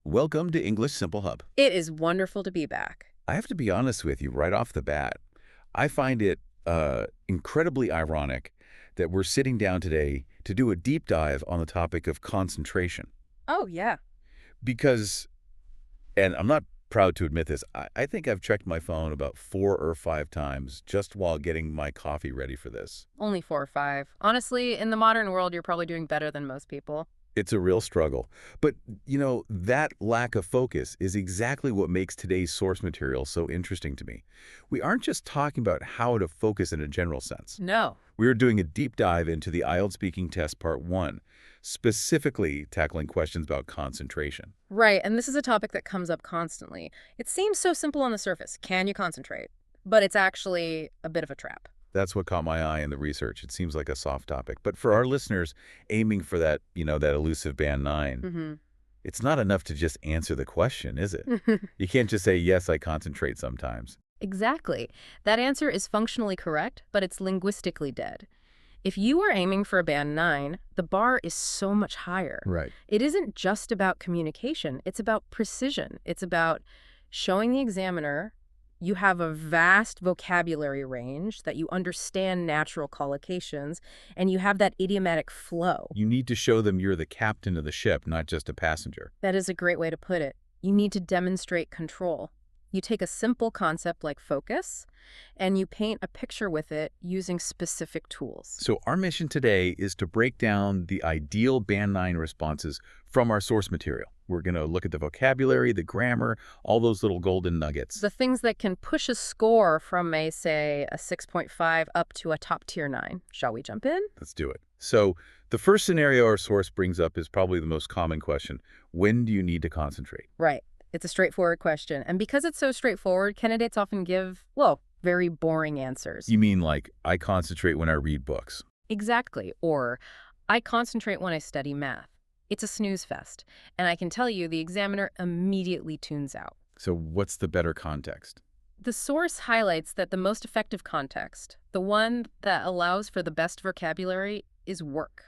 Welcome to English Simple Hub. It is wonderful to be back. I have to be honest with you right off the bat. I find it incredibly ironic that we're sitting down today to do a deep dive on the topic of concentration. Oh, yeah. Because, and I'm not proud to admit this, I think I've checked my phone about 4 or 5 times just while getting my coffee ready for this. Only 4 or 5. Honestly, in the modern world, you're probably doing better than most people. It's a real struggle. But, that lack of focus is exactly what makes today's source material so interesting to me. We aren't just talking about how to focus in a general sense. No. We're doing a deep dive into the IELTS Speaking Test Part 1, specifically tackling questions about concentration. Right, and this is a topic that comes up constantly. It seems so simple on the surface. Can you concentrate? But it's actually a bit of a trap. That's what caught my eye in the research. It seems like a soft topic. But for our listeners aiming for that, that elusive band 9, it's not enough to just answer the question, is it? You can't just say, yes, I concentrate sometimes. Exactly. That answer is functionally correct, but it's linguistically dead. If you are aiming for a band 9, the bar is so much higher. Right. It isn't just about communication. It's about precision. It's about showing the examiner you have a vast vocabulary range, that you understand natural collocations, and you have that idiomatic flow. You need to show them you're the captain of the ship, not just a passenger. That is a great way to put it. You need to demonstrate control. You take a simple concept like focus, and you paint a picture with it using specific tools. So our mission today is to break down the ideal Band 9 responses from our source material. We're going to look at the vocabulary, the grammar, all those little golden nuggets. The things that can push a score from, say, a 6.5 up to a top-tier 9. Shall we jump in? Let's do it. So the first scenario our source brings up is probably the most common question. When do you need to concentrate? Right. It's a straightforward question. And because it's so straightforward, candidates often give, very boring answers. You mean like, I concentrate when I read books? Exactly. Or, I concentrate when I study math. It's a snooze fest. And I can tell you the examiner immediately tunes out. So what's the better context? The source highlights that the most effective context, the one that allows for the best vocabulary, is work.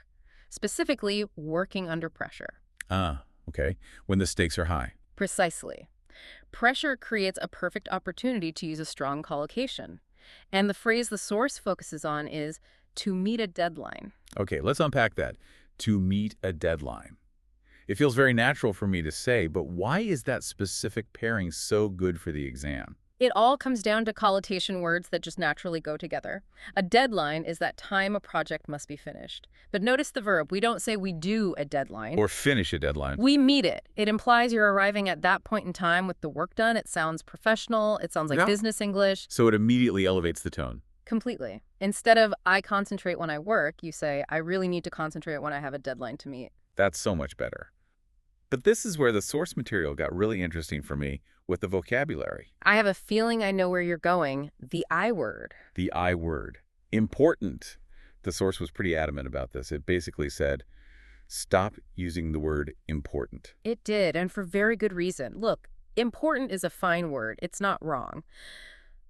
Specifically, working under pressure. Ah, okay. When the stakes are high. Precisely. Pressure creates a perfect opportunity to use a strong collocation. And the phrase the source focuses on is to meet a deadline. Okay, let's unpack that. To meet a deadline. It feels very natural for me to say, but why is that specific pairing so good for the exam? It all comes down to collocation words that just naturally go together. A deadline is that time a project must be finished. But notice the verb. We don't say we do a deadline. Or finish a deadline. We meet it. It implies you're arriving at that point in time with the work done. It sounds professional. It sounds like business English. So it immediately elevates the tone. Completely. Instead of I concentrate when I work, you say I really need to concentrate when I have a deadline to meet. That's so much better. But this is where the source material got really interesting for me with the vocabulary. I have a feeling I know where you're going. The I word. The I word. Important. The source was pretty adamant about this. It basically said, stop using the word important. It did, and for very good reason. Look, important is a fine word. It's not wrong.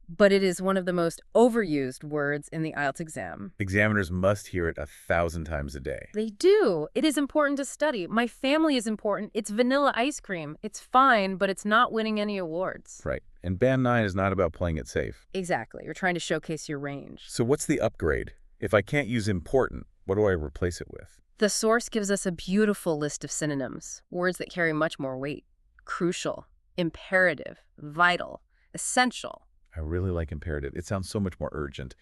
But it is one of the most overused words in the IELTS exam. Examiners must hear it 1,000 times a day. They do. It is important to study. My family is important. It's vanilla ice cream. It's fine, but it's not winning any awards. Right. And Band 9 is not about playing it safe. Exactly. You're trying to showcase your range. So what's the upgrade? If I can't use important, what do I replace it with? The source gives us a beautiful list of synonyms, words that carry much more weight. Crucial, imperative, vital, essential. I really like imperative. It sounds so much more urgent.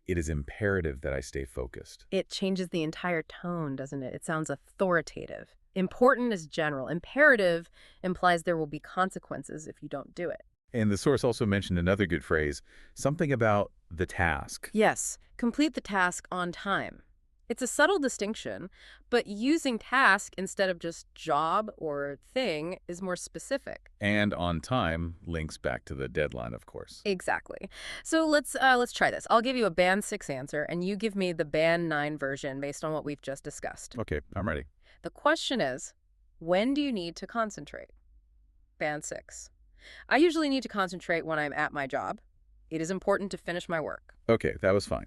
It is imperative that I stay focused. It changes the entire tone, doesn't it? It sounds authoritative. Important is general. Imperative implies there will be consequences if you don't do it. And the source also mentioned another good phrase, something about the task. Yes, complete the task on time. It's a subtle distinction, but using task instead of just job or thing is more specific. And on time links back to the deadline, of course. Exactly. So let's try this. I'll give you a Band 6 answer, and you give me the Band 9 version based on what we've just discussed. Okay, I'm ready. The question is, when do you need to concentrate? Band 6. I usually need to concentrate when I'm at my job. It is important to finish my work. Okay, that was fine.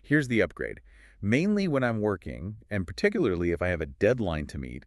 Here's the upgrade. Mainly when I'm working, and particularly if I have a deadline to meet,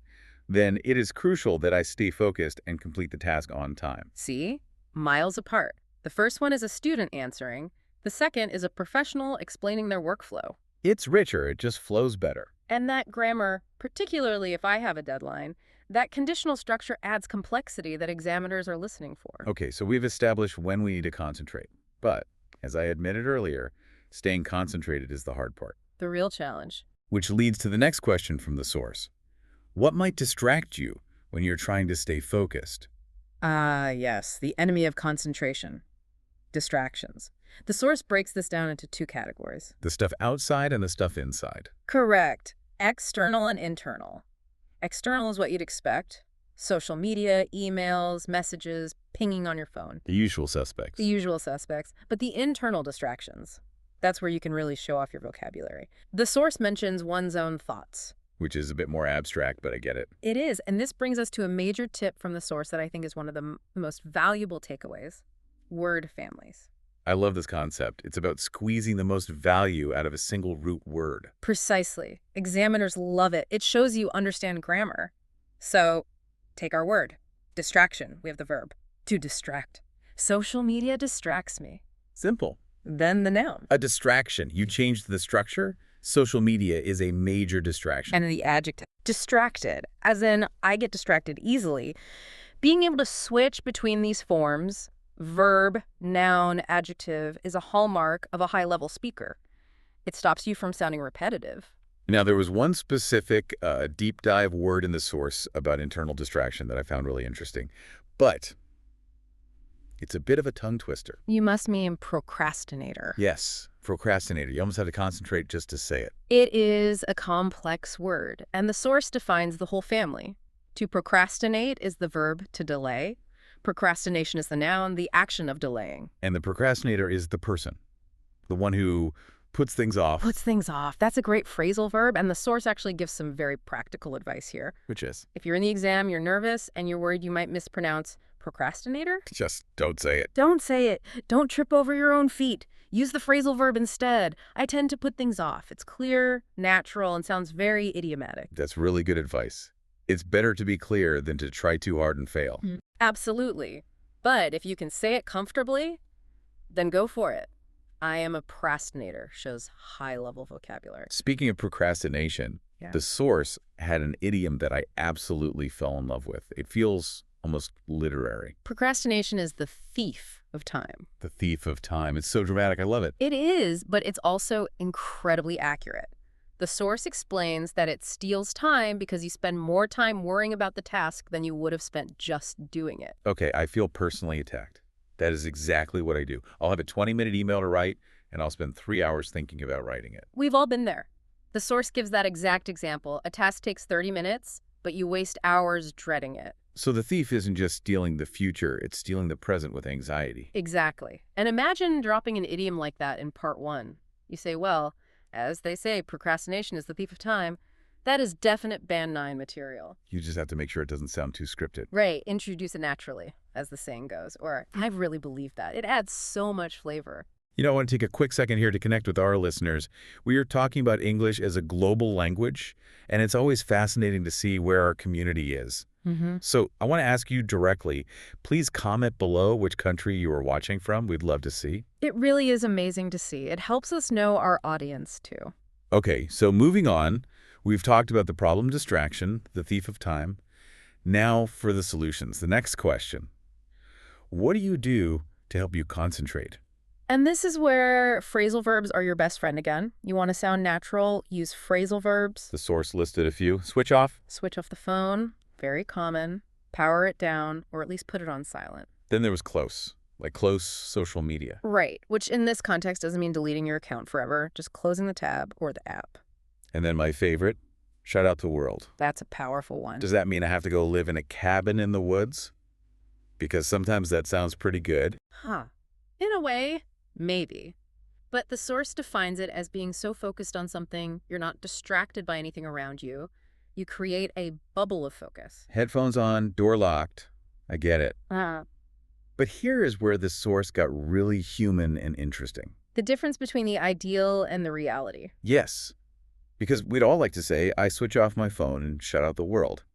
then it is crucial that I stay focused and complete the task on time. See? Miles apart. The first one is a student answering. The second is a professional explaining their workflow. It's richer, it just flows better. And that grammar, particularly if I have a deadline, that conditional structure adds complexity that examiners are listening for. Okay, so we've established when we need to concentrate. But, as I admitted earlier, staying concentrated is the hard part. The real challenge. Which leads to the next question from the source. What might distract you when you're trying to stay focused? Yes, the enemy of concentration. Distractions. The source breaks this down into two categories. The stuff outside and the stuff inside. Correct. External and internal. External is what you'd expect. Social media, emails, messages, pinging on your phone. The usual suspects. The usual suspects. But the internal distractions. That's where you can really show off your vocabulary. The source mentions one's own thoughts. Which is a bit more abstract, but I get it. It is, and this brings us to a major tip from the source that I think is one of the most valuable takeaways. Word families. I love this concept. It's about squeezing the most value out of a single root word. Precisely. Examiners love it. It shows you understand grammar. So, take our word. Distraction. We have the verb. To distract. Social media distracts me. Simple. Then the noun. A distraction. You changed the structure. Social media is a major distraction. And the adjective. Distracted. As in, I get distracted easily. Being able to switch between these forms, verb, noun, adjective, is a hallmark of a high-level speaker. It stops you from sounding repetitive. Now, there was one specific deep dive word in the source about internal distraction that I found really interesting. But it's a bit of a tongue twister. You must mean procrastinator. Yes, procrastinator. You almost had to concentrate just to say it. It is a complex word, and the source defines the whole family. To procrastinate is the verb to delay. Procrastination is the noun, the action of delaying. And the procrastinator is the person, the one who puts things off. Puts things off. That's a great phrasal verb, and the source actually gives some very practical advice here. Which is? If you're in the exam, you're nervous, and you're worried you might mispronounce procrastinator? Just don't say it. Don't say it. Don't trip over your own feet. Use the phrasal verb instead. I tend to put things off. It's clear, natural, and sounds very idiomatic. That's really good advice. It's better to be clear than to try too hard and fail. Absolutely. But if you can say it comfortably, then go for it. I am a procrastinator shows high-level vocabulary. Speaking of procrastination, the source had an idiom that I absolutely fell in love with. It feels almost literary. Procrastination is the thief of time. The thief of time. It's so dramatic. I love it. It is, but it's also incredibly accurate. The source explains that it steals time because you spend more time worrying about the task than you would have spent just doing it. Okay, I feel personally attacked. That is exactly what I do. I'll have a 20-minute email to write, and I'll spend 3 hours thinking about writing it. We've all been there. The source gives that exact example. A task takes 30 minutes, but you waste hours dreading it. So the thief isn't just stealing the future, it's stealing the present with anxiety. Exactly. And imagine dropping an idiom like that in part 1. You say, well, as they say, procrastination is the thief of time. That is definite Band 9 material. You just have to make sure it doesn't sound too scripted. Right. Introduce it naturally, as the saying goes. Or I really believe that. It adds so much flavor. You know, I want to take a quick second here to connect with our listeners. We are talking about English as a global language, and it's always fascinating to see where our community is. So I want to ask you directly, please comment below which country you are watching from. We'd love to see. It really is amazing to see. It helps us know our audience, too. Okay, so moving on, we've talked about the problem distraction, the thief of time. Now for the solutions. The next question. What do you do to help you concentrate? And this is where phrasal verbs are your best friend again. You want to sound natural, use phrasal verbs. The source listed a few. Switch off. Switch off the phone. Very common. Power it down, or at least put it on silent. Then there was close, like close social media. Right, which in this context doesn't mean deleting your account forever, just closing the tab or the app. And then my favorite, shout out to world. That's a powerful one. Does that mean I have to go live in a cabin in the woods? Because sometimes that sounds pretty good. In a way, maybe. But the source defines it as being so focused on something, you're not distracted by anything around you. You create a bubble of focus. Headphones on, door locked. I get it. But here is where the source got really human and interesting. The difference between the ideal and the reality. Yes, because we'd all like to say, I switch off my phone and shut out the world.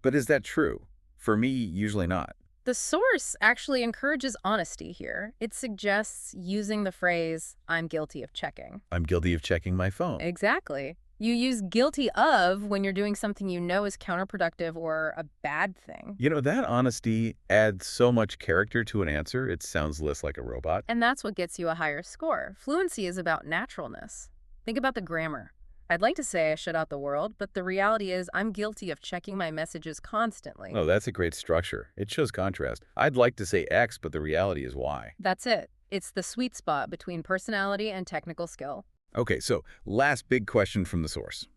But is that true? For me, usually not. The source actually encourages honesty here. It suggests using the phrase, I'm guilty of checking. I'm guilty of checking my phone. Exactly. You use guilty of when you're doing something you know is counterproductive or a bad thing. You know, that honesty adds so much character to an answer, it sounds less like a robot. And that's what gets you a higher score. Fluency is about naturalness. Think about the grammar. I'd like to say I shut out the world, but the reality is I'm guilty of checking my messages constantly. Oh, that's a great structure. It shows contrast. I'd like to say X, but the reality is Y. That's it. It's the sweet spot between personality and technical skill. Okay, so last big question from the source.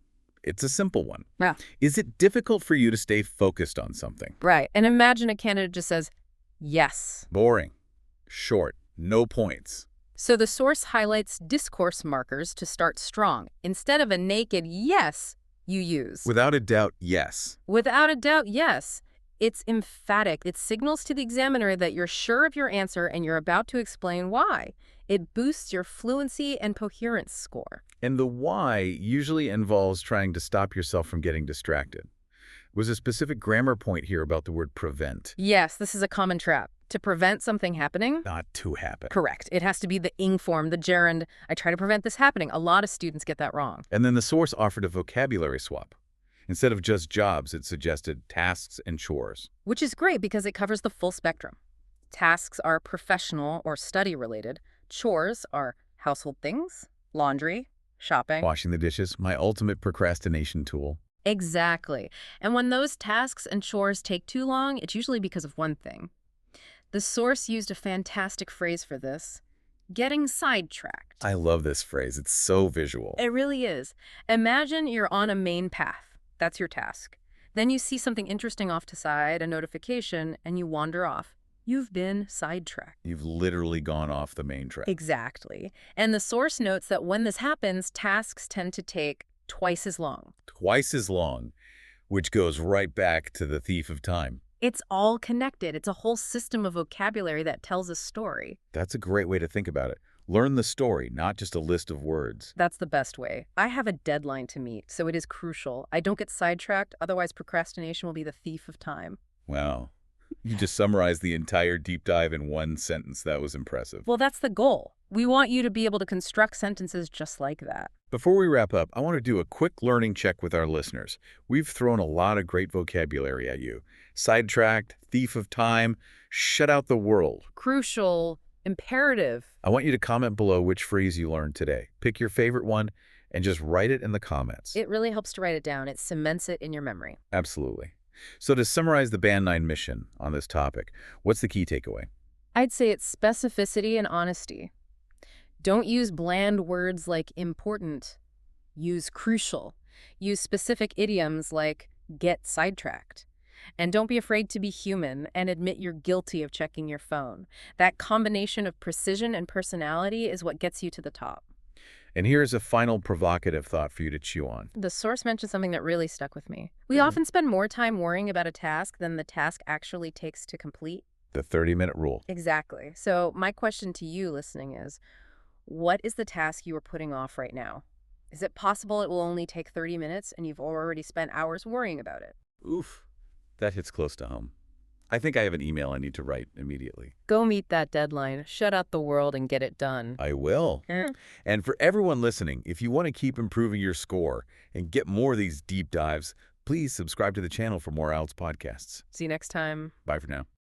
It's a simple one. Yeah. Is it difficult for you to stay focused on something? Right. And imagine a candidate just says, yes. Boring. Short. No points. So the source highlights discourse markers to start strong. Instead of a naked yes, you use. Without a doubt, yes. Without a doubt, yes. It's emphatic. It signals to the examiner that you're sure of your answer and you're about to explain why. It boosts your fluency and coherence score. And the why usually involves trying to stop yourself from getting distracted. Was a specific grammar point here about the word prevent. Yes, this is a common trap. To prevent something happening? Not to happen. Correct. It has to be the ing form, the gerund. I try to prevent this happening. A lot of students get that wrong. And then the source offered a vocabulary swap. Instead of just jobs, it suggested tasks and chores. Which is great because it covers the full spectrum. Tasks are professional or study-related. Chores are household things, laundry, shopping. Washing the dishes, my ultimate procrastination tool. Exactly. And when those tasks and chores take too long, it's usually because of one thing. The source used a fantastic phrase for this, getting sidetracked. I love this phrase. It's so visual. It really is. Imagine you're on a main path. That's your task. Then you see something interesting off to side, a notification, and you wander off. You've been sidetracked. You've literally gone off the main track. Exactly. And the source notes that when this happens, tasks tend to take twice as long. Twice as long, which goes right back to the thief of time. It's all connected. It's a whole system of vocabulary that tells a story. That's a great way to think about it. Learn the story, not just a list of words. That's the best way. I have a deadline to meet, so it is crucial. I don't get sidetracked, otherwise procrastination will be the thief of time. Wow. You just summarized the entire deep dive in one sentence. That was impressive. Well, that's the goal. We want you to be able to construct sentences just like that. Before we wrap up, I want to do a quick learning check with our listeners. We've thrown a lot of great vocabulary at you. Sidetracked, thief of time, shut out the world. Crucial, imperative. I want you to comment below which phrase you learned today. Pick your favorite one and just write it in the comments. It really helps to write it down. It cements it in your memory. Absolutely. So to summarize the Band 9 mission on this topic, what's the key takeaway? I'd say it's specificity and honesty. Don't use bland words like important. Use crucial. Use specific idioms like get sidetracked. And don't be afraid to be human and admit you're guilty of checking your phone. That combination of precision and personality is what gets you to the top. And here's a final provocative thought for you to chew on. The source mentioned something that really stuck with me. We often spend more time worrying about a task than the task actually takes to complete. The 30-minute rule. Exactly. So my question to you listening is, what is the task you are putting off right now? Is it possible it will only take 30 minutes and you've already spent hours worrying about it? Oof. That hits close to home. I think I have an email I need to write immediately. Go meet that deadline, shut out the world, and get it done. I will. And for everyone listening, if you want to keep improving your score and get more of these deep dives, please subscribe to the channel for more IELTS podcasts. See you next time. Bye for now.